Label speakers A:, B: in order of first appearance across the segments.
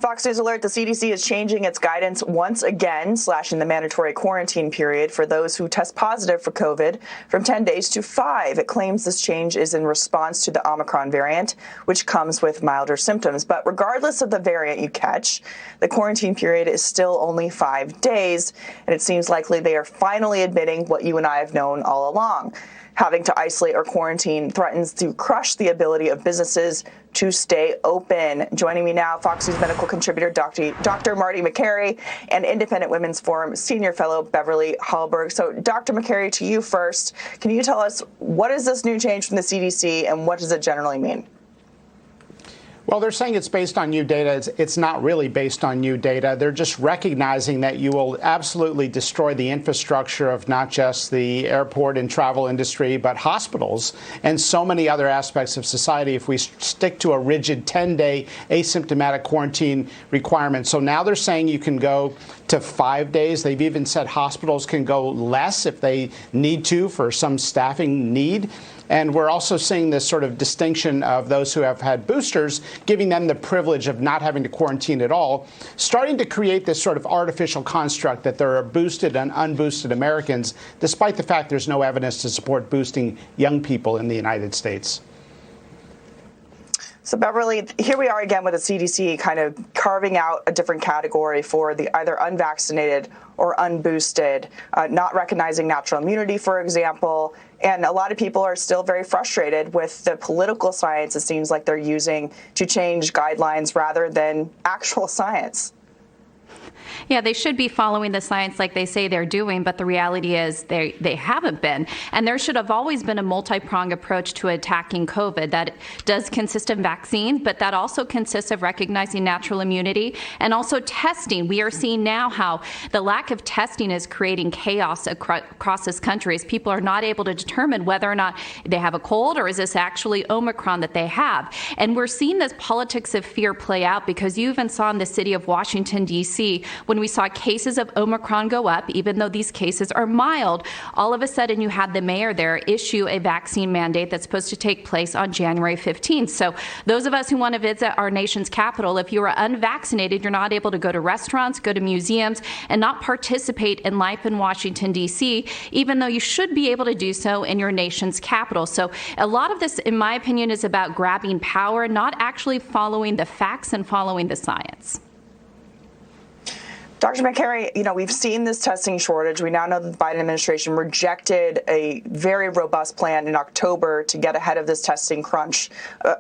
A: Fox News alert, the CDC is changing its guidance once again, slashing the mandatory quarantine period for those who test positive for COVID from 10 days to 5. It claims this change is in response to the Omicron variant, which comes with milder symptoms. But regardless of the variant you catch, the quarantine period is still only 5 days, and it seems likely they are finally admitting what you and I have known all along. Having to isolate or quarantine threatens to crush the ability of businesses to stay open. Joining me now, Fox News medical contributor Dr. Marty Makary and Independent Women's Forum senior fellow Beverly Hallberg. So, Dr. Makary, to you first, can you tell us what is this new change from the CDC and what does it generally mean?
B: Well, they're saying it's based on new data. It's not really based on new data. They're just recognizing that you will absolutely destroy the infrastructure of not just the airport and travel industry, but hospitals and so many other aspects of society if we stick to a rigid 10-day asymptomatic quarantine requirement. So now they're saying you can go to 5 days. They've even said hospitals can go less if they need to for some staffing need. And we're also seeing this sort of distinction of those who have had boosters, giving them the privilege of not having to quarantine at all, starting to create this sort of artificial construct that there are boosted and unboosted Americans, despite the fact there's no evidence to support boosting young people in the United States.
A: So, Beverly, here we are again with the CDC kind of carving out a different category for the either unvaccinated or unboosted, not recognizing natural immunity, for example. And a lot of people are still very frustrated with the political science it seems like they're using to change guidelines rather than actual science.
C: Yeah, they should be following the science like they say they're doing, but the reality is they haven't been. And there should have always been a multi-pronged approach to attacking COVID that does consist of vaccine, but that also consists of recognizing natural immunity and also testing. We are seeing now how the lack of testing is creating chaos across this country as people are not able to determine whether or not they have a cold or is this actually Omicron that they have. And we're seeing this politics of fear play out because you even saw in the city of Washington, D.C., when we saw cases of Omicron go up, even though these cases are mild, all of a sudden you had the mayor there issue a vaccine mandate that's supposed to take place on January 15th. So those of us who want to visit our nation's capital, if you are unvaccinated, you're not able to go to restaurants, go to museums, and not participate in life in Washington, D.C., even though you should be able to do so in your nation's capital. So a lot of this, in my opinion, is about grabbing power, not actually following the facts and following the science.
A: Dr. Makary, we've seen this testing shortage. We now know that the Biden administration rejected a very robust plan in October to get ahead of this testing crunch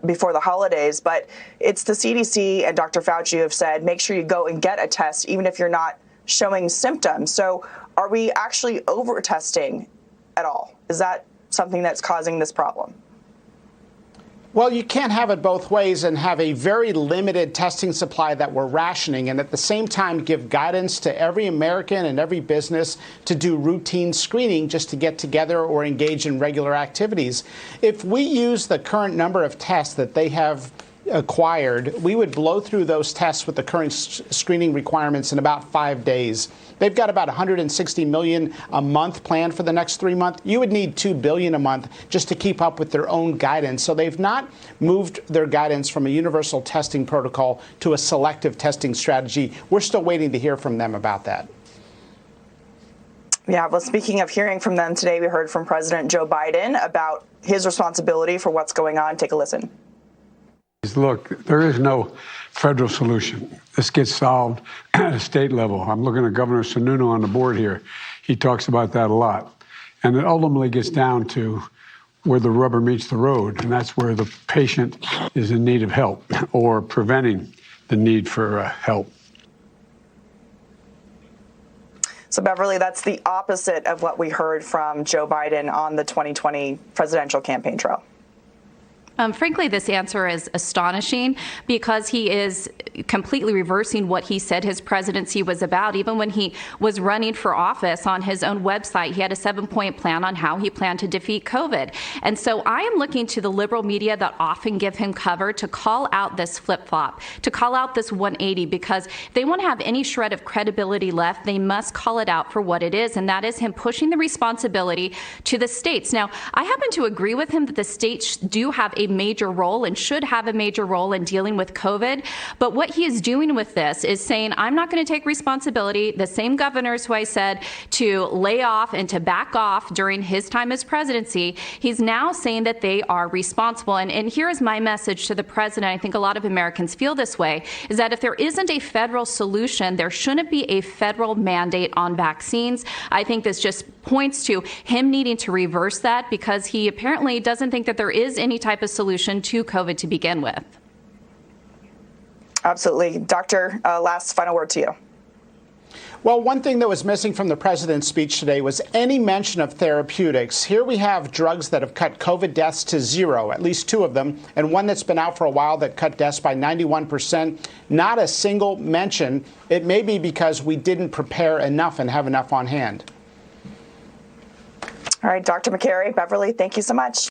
A: before the holidays. But it's the CDC and Dr. Fauci who have said, make sure you go and get a test, even if you're not showing symptoms. So are we actually over-testing at all? Is that something that's causing this problem?
B: Well, you can't have it both ways and have a very limited testing supply that we're rationing and at the same time give guidance to every American and every business to do routine screening just to get together or engage in regular activities. If we use the current number of tests that they have acquired, we would blow through those tests with the current screening requirements in about 5 days. They've got about 160 million a month planned for the next 3 months. You would need 2 billion a month just to keep up with their own guidance. So they've not moved their guidance from a universal testing protocol to a selective testing strategy. We're still waiting to hear from them about that.
A: Yeah, well, speaking of hearing from them today, we heard from President Joe Biden about his responsibility for what's going on. Take a listen.
D: Look, there is no federal solution. This gets solved at a state level. I'm looking at Governor Sununu on the board here. He talks about that a lot. And it ultimately gets down to where the rubber meets the road, and that's where the patient is in need of help or preventing the need for help.
A: So, Beverly, that's the opposite of what we heard from Joe Biden on the 2020 presidential campaign trail.
C: Frankly, this answer is astonishing because he is completely reversing what he said his presidency was about. Even when he was running for office on his own website, he had a 7-point plan on how he planned to defeat COVID. And so I am looking to the liberal media that often give him cover to call out this flip-flop, to call out this 180, because if they want to have any shred of credibility left, they must call it out for what it is, and that is him pushing the responsibility to the states. Now, I happen to agree with him that the states do have a major role and should have a major role in dealing with COVID. But what he is doing with this is saying, I'm not going to take responsibility. The same governors who I said to lay off and to back off during his time as presidency, he's now saying that they are responsible. And here is my message to the president. I think a lot of Americans feel this way, is that if there isn't a federal solution, there shouldn't be a federal mandate on vaccines. I think this just points to him needing to reverse that, because he apparently doesn't think that there is any type of solution to COVID to begin with.
A: Absolutely. Doctor, last final word to you.
B: Well, one thing that was missing from the president's speech today was any mention of therapeutics. Here we have drugs that have cut COVID deaths to zero, at least 2 of them, and one that's been out for a while that cut deaths by 91%. Not a single mention. It may be because we didn't prepare enough and have enough on hand.
A: All right, Dr. McCary, Beverly, thank you so much.